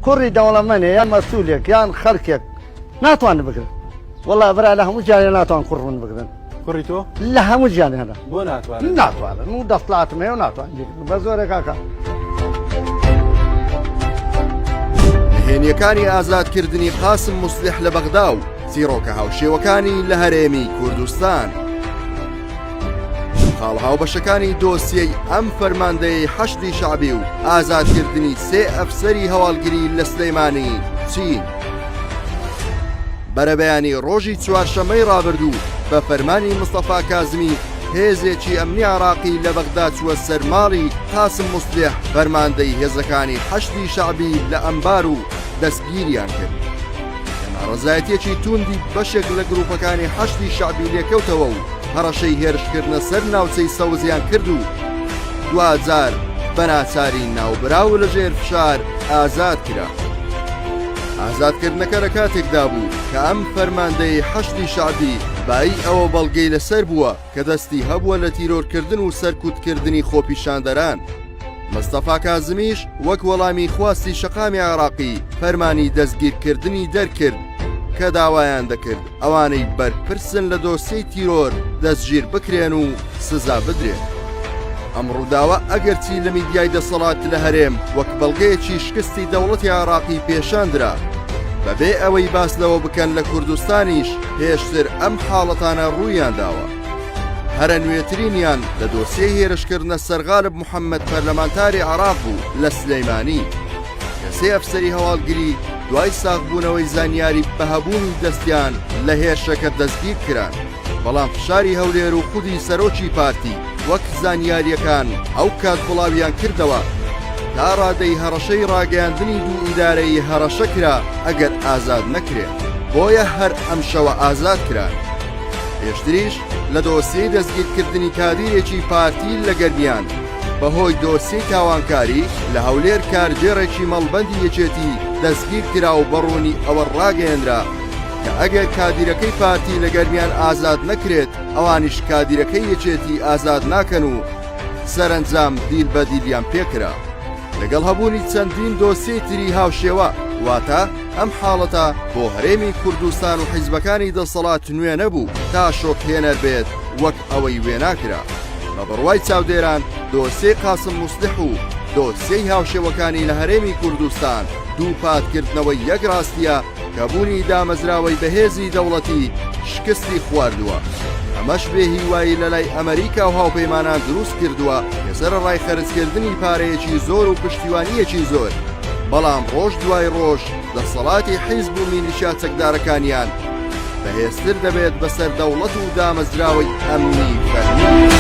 کوڕی دەوڵەمەندێ یان مەسئولێک یان خەڵکێک ناتوانن بگرن وەڵا برا لە هەموو جارێ ناتوان کوڕ ڕوون بگرن کوڕی تۆ لە هەموو جیانێدا بۆ ناتوانن ناتوانن و دەسڵاتم هەیە و ناتوانن بە زۆرێک کاکە نهێنیەکانی ئازادکردنی قاسم موسلیح لە بەغدا و چیرۆکە هاوشێوەکانی لە هەرێمی کوردستان خاڵهاوبەشەکانی دۆسیەی ئەم فەرماندەی حەشدی شەعبی و ئازادکردنی سێ ئەفسەری هەواڵگری لە سلەیمانی چین بەرەبەیانی ڕۆژی چوارشەمەی ڕابردوو بە فەرمانی مستەفا کازمی هێزێکی ئەمنی عراقی لە بەغدا چووە سەرماڵی قاسم موسلیح فەرماندەی هێزەکانی حەشدی شەعبی لە ئەمبار و دەستگیریان کرد ڕزایەتێکی توندی بەشێک لە گروپەکانی حەشدی شەعبی لێکەوتەوە و هەڕەشەی هێرشکردنە سەر ناوچەی سەوزیان کرد و دوجار بەناچاری ناوبراو لەژێر فشار ئازاد کرا. ئازادکردنەکە لە کاتێکدا بوو کە ئەم فەرماندەی حەشدی شەعبی بای ئەوە بەڵگەی لەسەر بووە کە دەستی هەبووە لە تیرۆرکردن و سەرکوتکردنی خۆپیشاندەران. مستەفا کازمیش وەک وەڵامی خواستی شەقامی عراقی فەرمانی دەستگیرکردنی دەرکرد کە داوایان دەکرد ئەوانەی بەرپرسن لە دۆسیەی تیرۆر دەستگیر بکرێن و سزا بدرێن. ئەم ڕووداوە ئەگەرچی لە میدیای دەسەڵات لە هەرێم وەک بەڵگەیەکی شکستی دەوڵەتی عراقی پێشاندرا بەبێ ئەوەی باس لەوە بکەن لە کوردستانیش پێشتر ئەم حاڵەتانە ڕوویان داوە. هەرە نوێترینیان لە دۆسیەی هێرشکردنە سەرغالب محەممەد پەرلەمانتاری عراق بوو لە سلەیمانی کە سێ ئەفسەری هەواڵگری دوای ساغبوونەوەی زانیاری بەهەبوونی دەستیان لە هێرشەکە دەستگیر کران بەڵام فشاری هەولێر و خودی سەرۆکی پارتی وەک زانیاریەکان ئەو کات بڵاویان کردەوە تا ڕادەی هەڕەشەی ڕاگەیاندنی دوو ئیدارەی هەڕەشە کرا ئەگەر ئازاد نەکرێت بۆیە هەر ئەم شەوە ئازاد کران. پێشتریش لە دۆسیەی دەستگیرکردنی کادیرێکی پارتی لە گەرمیان بەهۆی دۆسیەی تاوانکاری لە هەولێر کارگێڕێکی مەڵبەندی یەکێتی دەستگیر کرا و بەڕوونی ئەوە ڕاگەیەنرا کە ئەگەر کادیرەکەی پارتی لە گەرمیان ئازاد نەکرێت ئەوانیش کادیرەکەی یەکێتی ئازاد ناکەن و سەرنجام دیل بە دیلیان پێکرا. لەگەڵ هەبوونی چەندین دۆسیەی تری هاوشێوە واتە ئەم حاڵەتە بۆ هەرێمی کوردستان و حیزبەکانی دەسەڵات نوێ نەبوو تا شۆکهێنەر بێت وەک ئەوەی وێناکرا. بە بڕوای چاودێران دۆسیەی قاسم موسلیح و دۆسیەی هاوشێوەکانی لە هەرێمی کوردستان دوو پاتکردنەوەی یەک ڕاستیە کە بوونی دامەزراوەی بەهێزی دەوڵەتی شکستی خواردووە. ئەمەش بێ هیوایی لە لای ئەمریکا و هاوپەیمانان دروست کردووە لەسەر ڕای خەرجکردنی پارەیەکی زۆر و پشتیوانیەکی زۆر بەڵام ڕۆژ دوای ڕۆژ دەسەڵاتی حیزب و میلیشیا چەکدارەکانیان بەهێزتر دەبێت بەسەر دەوڵەت و دامەزراوەی ئەمنی فەرمی.